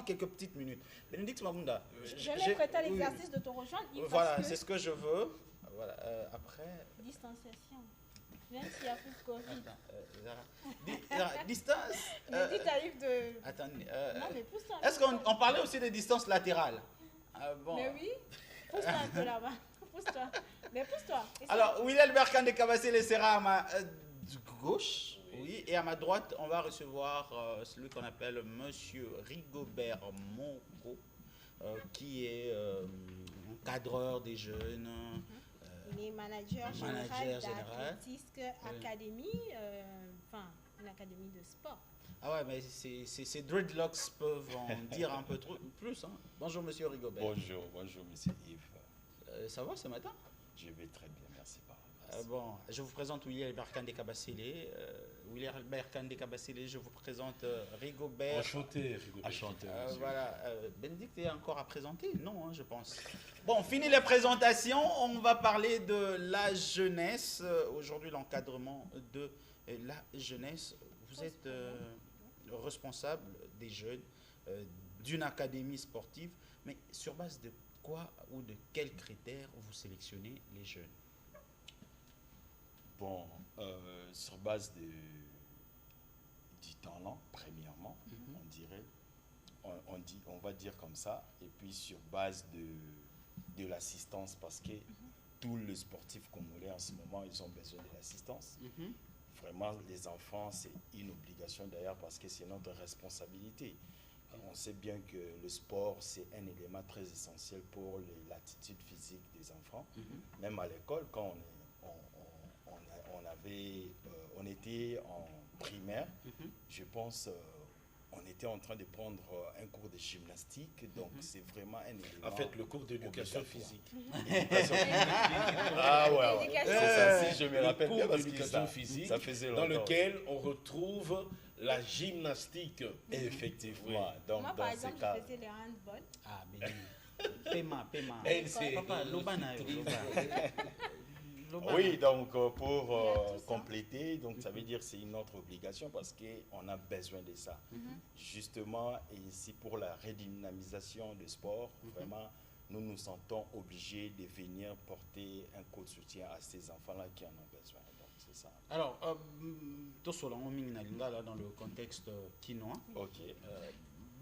quelques petites minutes. Bénédicte Mabunda, Je vais prêter à l'exercice de te rejoindre. Voilà, c'est ce que je veux. Voilà, après... Distanciation. Même s'il y a plus de Covid. Zara, distance. Mais dis arrive de... Attendez. Non, mais pousse-toi. Est-ce qu'on parlait aussi des distances latérales? Bon. Mais oui, pousse-toi un peu là-bas. Pousse-toi. Mais pousse-toi. Alors, William Berkane Kabassele sera à ma gauche. Oui, et à ma droite, on va recevoir celui qu'on appelle Monsieur Rigobert Mongo, qui est cadreur des jeunes. Il est manager général d'Athlétisque Academy, enfin une académie de sport. Ah ouais, mais ces dreadlocks peuvent en dire un peu plus. Hein. Bonjour Monsieur Rigobert. Bonjour Monsieur Yves. Ça va ce matin? Je vais très bien, merci. Bon, je vous présente William Berkane Kabassele. William Berkane Kabassele, je vous présente Rigobert. Enchanté, Rigobert. Enchanté. Voilà. Bénédicte est encore à présenter? Non, hein, je pense. Bon, fini les présentations. On va parler de la jeunesse. Aujourd'hui, l'encadrement de la jeunesse. Vous êtes responsable des jeunes d'une académie sportive. Mais sur base de quoi ou de quels critères vous sélectionnez les jeunes? Bon, sur base du talent, premièrement, on dirait, on va dire comme ça, et puis sur base de l'assistance, parce que tous les sportifs congolais en ce moment, ils ont besoin de l'assistance. Vraiment, les enfants, c'est une obligation d'ailleurs, parce que c'est notre responsabilité. On sait bien que le sport, c'est un élément très essentiel pour l'attitude physique des enfants. Même à l'école, quand on était en primaire, je pense, on était en train de prendre un cours de gymnastique, donc c'est vraiment un élément... En fait, le cours d'éducation physique. Ah ouais, c'est ça, si je me rappelle bien, parce que physique, ça faisait longtemps. dans lequel on retrouve la gymnastique. Effectivement. Oui. Donc, moi, par exemple, je faisais le handball. Ah, mais paiement. Papa, Lobana. Oui, donc pour compléter, donc ça veut dire que c'est une autre obligation parce qu'on a besoin de ça. Justement, et ici pour la redynamisation du sport, vraiment, nous nous sentons obligés de venir porter un coup de soutien à ces enfants-là qui en ont besoin. Donc c'est ça. Alors, dans le contexte quinois,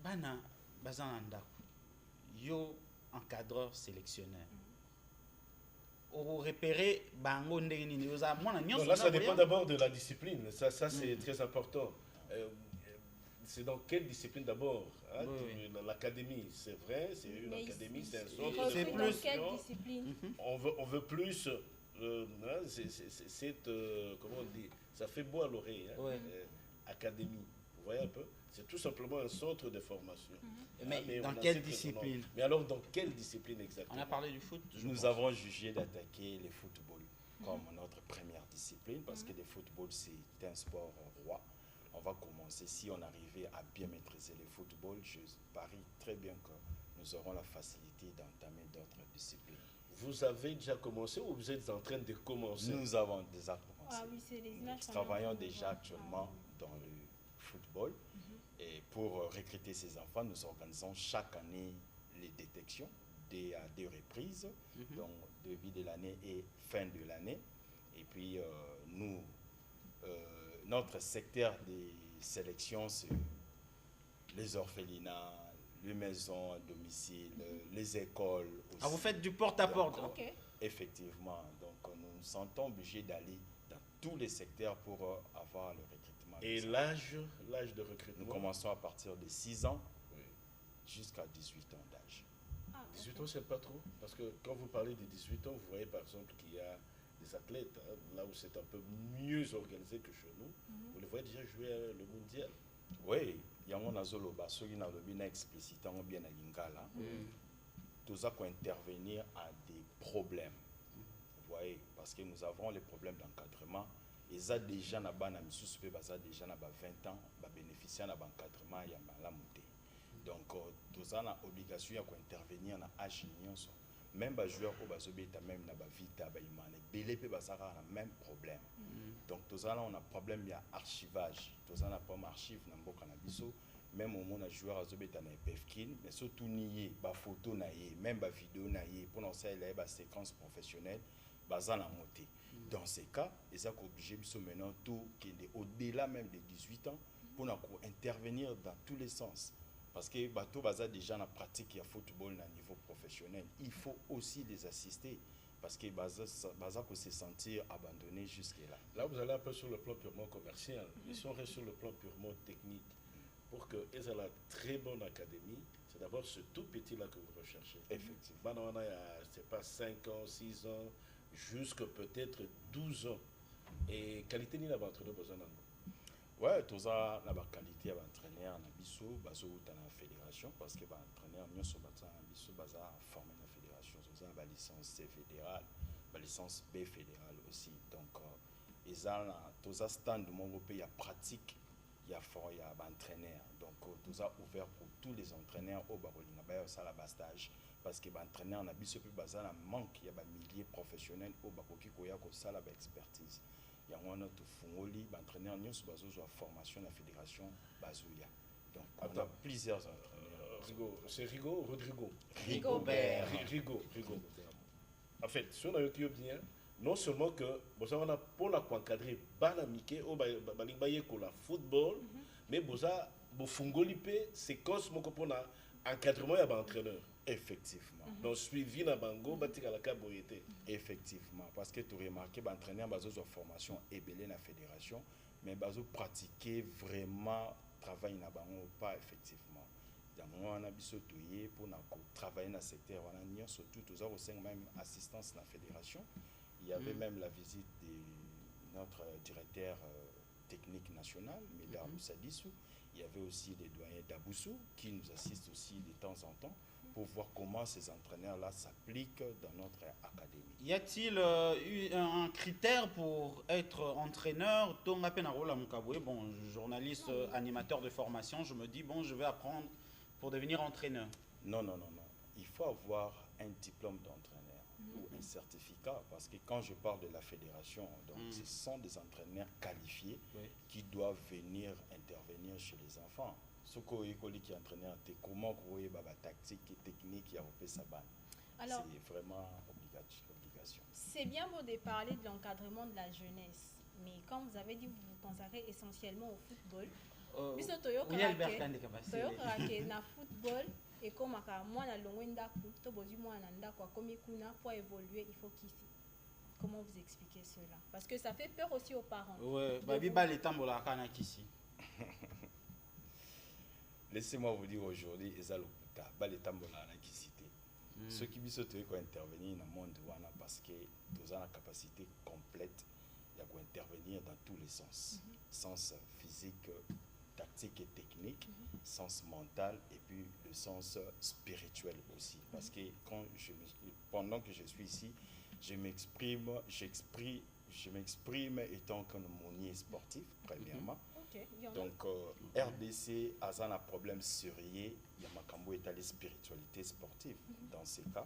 Bana Bazananda, yo encadreur sélectionneur. Repérer bango ndeni oza mwana nyonso. Là ça dépend d'abord de la discipline, ça c'est très important. C'est dans quelle discipline d'abord, hein? L'académie, c'est vrai, c'est une académie, c'est un centre de formation. Quelle discipline? On veut plus comment on dit, ça fait beau à l'oreille, hein? Académie, vous voyez un peu, c'est tout simplement un centre de formation. Mais dans quelle discipline? Mais alors dans quelle discipline exactement? On a parlé du foot. Nous avons jugé d'attaquer le football comme notre première discipline parce que le football c'est un sport roi. On va commencer, si on arrivait à bien maîtriser le football, je parie très bien que nous aurons la facilité d'entamer d'autres disciplines. Vous avez déjà commencé ou vous êtes en train de commencer? Nous avons déjà commencé. Ah oui, c'est les images. Nous travaillons déjà actuellement dans le football. Et pour recruter ces enfants, nous organisons chaque année les détections à deux reprises, donc début de l'année et fin de l'année. Et puis, notre secteur de sélection, c'est les orphelinats, les maisons à domicile, les écoles aussi. Ah, vous faites du porte-à-porte? Effectivement. Donc, nous nous sentons obligés d'aller dans tous les secteurs pour avoir le recrutement. Et l'âge de recrutement? Nous commençons à partir de 6 ans jusqu'à 18 ans d'âge. 18 ans, c'est pas trop? Parce que quand vous parlez de 18 ans, vous voyez par exemple qu'il y a des athlètes, hein, là où c'est un peu mieux organisé que chez nous. Vous les voyez déjà jouer le mondial? Oui, il y a un azoloba, ceux qui n'ont pas explicitement bien à l'ingala. Tout ça pour intervenir à des problèmes. Vous voyez, parce que nous avons les problèmes d'encadrement. Et ça déjà n'a pas déjà 20 ans, bénéficier d'un encadrement il y a la montée. Donc tout ça a obligation d'intervenir dans l'âge même les joueurs au bazobeta même na ba vita ba imane belé pe basara na même problème. Donc tout ça là on a problème il y a archivage, tout ça n'a pas archive na mboka na biso même au monde a joueur à zobeta na pefkin mais surtout nié ba photo na yé même ba vidéo na yé pour ça il y a ba séquence professionnelle bazan la montée. Dans ces cas ils sont obligés de maintenant tout qui est au-delà même de 18 ans pour intervenir dans tous les sens parce que bateau baza déjà na pratique ya football na niveau professionnel il faut aussi les assister parce que baza peut se sentir abandonné jusque là. Là vous allez un peu sur le plan purement commercial mais si on reste sur le plan purement technique pour qu'ils aient la très bonne académie, c'est d'abord ce tout petit là que vous recherchez. Effectivement. Maintenant, c'est pas 5 ans, 6 ans, jusqu'à peut-être 12 ans. Et qualité ni la entraîneur besoin d'un. Ouais, tout ça, la qualité à l'entraîneur, na biso, baso dans la fédération, parce que l'entraîneur, nous sommes biso, basa formé dans la fédération, tout ça, la licence C fédérale, la licence B fédérale aussi. Donc, ils ont tout ça stand de mon pays, il y a pratique. Il y a entraîneur donc tout ça ouvert pour tous les entraîneurs au Barolinga ça la bastage parce que entraîneur na biso plus bazana manque il y a milliers professionnels au Bakoki koya ko sala ba expertise il y a un autre fungoli entraîneur nyos bazo zo formation la fédération bazuya donc on a plusieurs entraîneurs c'est Rodrigo Rigobert en fait si on a eu bien non seulement que on a pour la encadrer banamike au balinbaye ko la football mais boza bo fungoli pe c'est cosmo ko pour encadrement ya ba entraîneur effectivement donc suivi na bango batika la kaboyete effectivement parce que tu remarqué ba entraîneur bazo zo formation ebelé na fédération mais bazo pratiquer vraiment travail na bango pas effectivement on a biso toyé pour na travailler dans secteur wana nyo surtout tous au sein même assistance na fédération. Il y avait même la visite de notre directeur technique national, Mesdames Sadissou. Il y avait aussi les doyens d'Aboussou qui nous assistent aussi de temps en temps pour voir comment ces entraîneurs-là s'appliquent dans notre académie. Y a-t-il un critère pour être entraîneur? Bon, journaliste, animateur de formation, je me dis, bon, je vais apprendre pour devenir entraîneur. Non. Il faut avoir un diplôme d'entraîneur. Ou un certificat, parce que quand je parle de la fédération, donc ce sont des entraîneurs qualifiés qui doivent venir intervenir chez les enfants. Ce qui est entraîneur, c'est comment vous voyez la tactique et technique, il y a c'est vraiment obligation. C'est bien beau de parler de l'encadrement de la jeunesse, mais quand vous avez dit que vous vous consacrez essentiellement au football, football et comme moi na longwenda to bozi moi na ndako comme kuna pour évoluer il faut qu'ici. Comment vous expliquez cela? Parce que ça fait peur aussi aux parents. Ouais, babi bali tambola kana kisi. Laissez-moi vous dire aujourd'hui ezalokuta bali tambola na kisité. Ceux qui biso to ko intervenir dans le monde wana parce que tous ont la capacité complète il y a intervenir dans tous les sens. Sens physique, tactique et technique, sens mental et puis le sens spirituel aussi. Parce que pendant que je suis ici, je m'exprime étant comme monnier sportif, premièrement. Donc, RDC a un problème sérieux, il y a Makambo et la spiritualité sportive. Dans ces cas,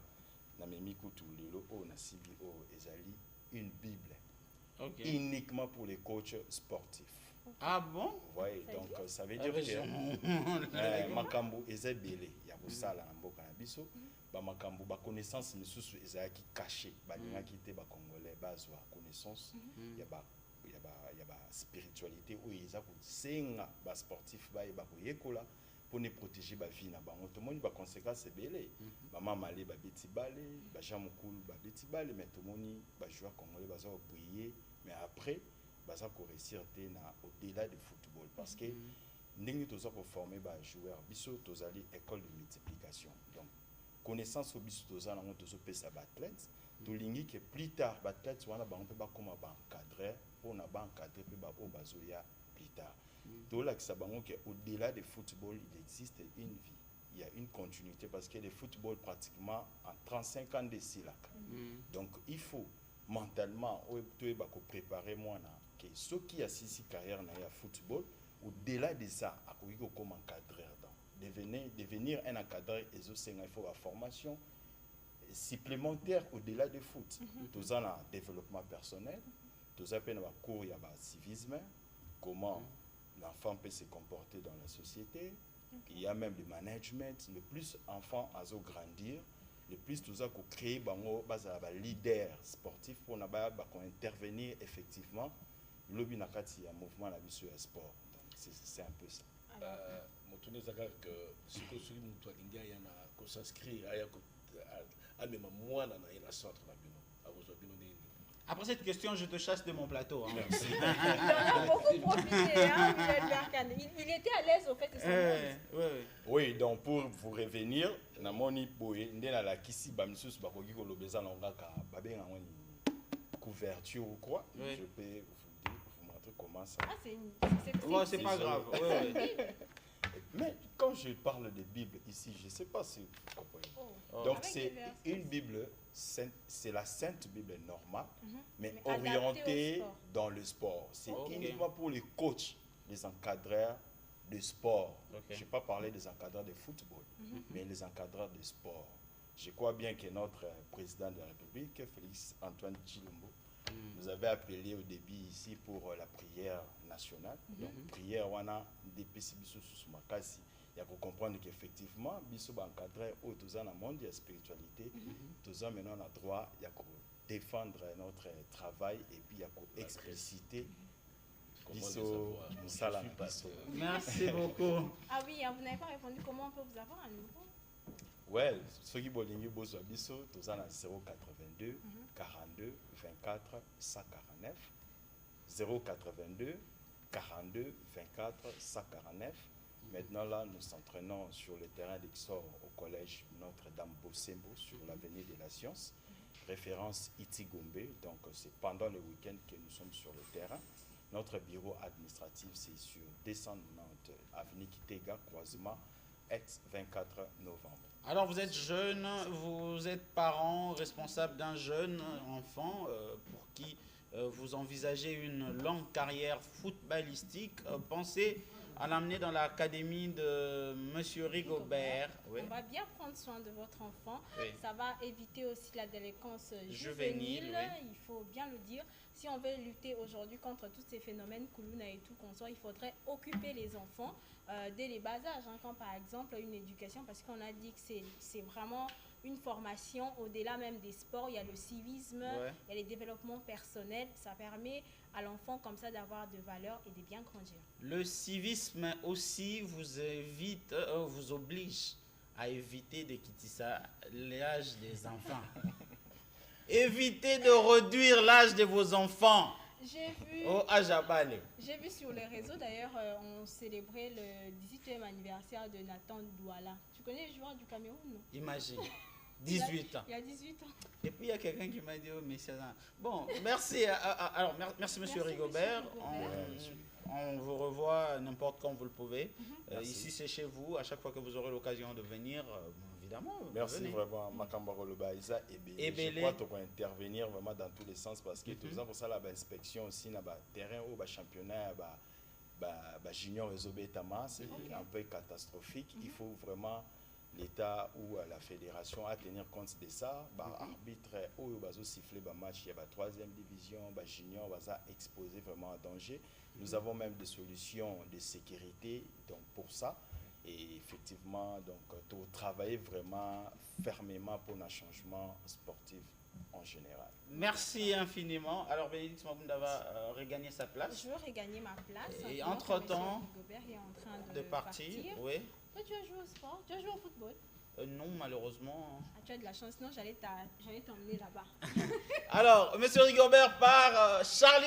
une Bible, uniquement pour les coachs sportifs. Ah bon? Oui, donc ça veut dire que Makambo est belé. Il y a beaucoup ça là en Boka Nabiso. Makambo, ba connaissance, mais sous qui caché. Balinga qui était congolais, base connaissance. Il y a spiritualité où ils ont senga ba sportif ba yekola pour ne protéger ba vie na bango. Tout le monde ba conséquence c'est belé. Maman malé ba beti balé, ba jamukulu ba beti balé, mais tout le monde ba joueur congolais ba ça briller, mais après baza ko réussir au-delà du football parce que ndenge toza ko former ba joueur biso tozali école de multiplication donc connaissance au biso toza na tozo pesa ba athlète to lingi que plus tard ba athlète wana ba peut ba comme ba encadrer pour na ba encadrer pe ba o bazoya plus tard to la ki bango que au-delà du football il existe une vie, il y a une continuité parce que le football pratiquement en 35 ans d'ici là donc il faut mentalement ko préparer moi na que ceux qui assistent carrière dans le football, au-delà de ça, il faut comme encadreur. Devenir un encadreur, il faut la formation supplémentaire au-delà du foot. Tout ça, le développement personnel, tout ça, il y a cours, il y a civisme, comment l'enfant peut se comporter dans la société, Il y a même le management. Le plus enfant a grandir, le plus tout ça qu'on crée un leader sportif pour intervenir effectivement. Lobby nakati un mouvement la vie sur le sport. C'est un peu ça. Motune zaka que ce que celui mutu alingia yana ko s'inscrire aya ko amema mwana na ina centre na bino akozwa bino nini. Après cette question, je te chasse de mon plateau. Hein. Merci. Il en a beaucoup profité, hein, Michel Berkane. Il était à l'aise au fait de son Oui, donc pour vous revenir, na moni boye ndena la kisi ba misusu bakoki ko lobeza na ngaka babenga ngoni couverture ou quoi. Oui. Je peux vous montrer comment ça. Ah, c'est Ouais, c'est pas grave. Ouais, ouais. Mais quand je parle de Bible ici, je ne sais pas si vous comprenez. Oh. Donc Avec c'est des versets. une Bible, c'est la Sainte Bible normale, mais Mais adaptée orientée au sport. dans le sport. C'est Ok. uniquement pour les coachs, les encadreurs de sport. Ok. Je n'ai pas parlé des encadreurs de football, mais les encadreurs de sport. Je crois bien que notre président de la République, Félix Antoine Tshilombo, nous avait appelé au début ici pour la prière nationale. Donc, prière, on a des PCBisous sous Makasi. Il y a qu'on comprendre qu'effectivement, Bissou encadré au tout dans le monde de la spiritualité, tout ça maintenant on a droit, il y a qu'on défendre notre travail et puis il y a qu'on expliciter Bissou, Moussala, Bissou. Merci beaucoup. Ah oui, hein, vous n'avez pas répondu. Comment on peut vous avoir à nouveau? Ouais, ceux qui bolingi bozo Bissou, tout ça dans 082 42 24 149 082 42 24 149. Maintenant là, nous s'entraînons sur le terrain d'Ixor au collège Notre-Dame Bosembo sur l'avenue de la Science. Référence Itigombe, donc c'est pendant le week-end que nous sommes sur le terrain. Notre bureau administratif c'est sur 290 avenue Kitega, croisement ex-24 novembre. Alors vous êtes jeune, vous êtes parent, responsable d'un jeune enfant pour qui vous envisagez une longue carrière footballistique. Pensez à l'amener dans l'académie de Monsieur Rigobert. Oui. On va bien prendre soin de votre enfant. Oui. Ça va éviter aussi la délinquance Juvénile, juvénile. oui. Il faut bien le dire. Si on veut lutter aujourd'hui contre tous ces phénomènes, Koulouna et tout qu'on soit, il faudrait occuper les enfants dès les bas âges. Hein, quand par exemple une éducation, parce qu'on a dit que c'est vraiment une formation au-delà même des sports. Il y a le civisme, Ouais. il y a les développements personnels. Ça permet à l'enfant comme ça d'avoir de valeurs et de bien grandir. Le civisme aussi vous évite, vous oblige à éviter de quitter ça, l'âge des enfants. Évitez de réduire l'âge de vos enfants J'ai vu... au âge à Balé. J'ai vu sur les réseaux, d'ailleurs, on célébrait le 18e anniversaire de Nathan Douala. Tu connais le joueur du Cameroun, non? Imagine, 18 ans. Il a 18 ans. Et puis il y a quelqu'un qui m'a dit, oh mais c'est ça. Bon, merci. Alors, merci Monsieur Merci, Rigobert. Monsieur Rigobert. On vous revoit n'importe quand vous le pouvez. Merci. Ici, c'est chez vous. À chaque fois que vous aurez l'occasion de venir, évidemment, Merci venez. vraiment, Makambaro Lobaïsa et Ebele. je crois qu'on va intervenir vraiment dans tous les sens parce que tout ça pour ça la inspection aussi dans le terrain ou le championnat junior et Tama, c'est un peu catastrophique. Il faut vraiment l'État ou la fédération à tenir compte de ça. Arbitre ou siffler le match, il y a la troisième division, junior va exposer vraiment à danger. Nous avons même des solutions de sécurité donc pour ça. Et effectivement, donc, travailler vraiment fermement pour un changement sportif en général. Merci infiniment. Alors, Bénédicte Mabunda va regagner sa place. Je veux regagner ma place. Et Simplement que entre-temps, Monsieur Rigobert est en train de partir. Oui. Toi, tu as joué au sport? Tu as joué au football? Non, malheureusement. Ah, tu as de la chance. Non, j'allais t'emmener là-bas. Alors, Monsieur Rigobert par Charlie.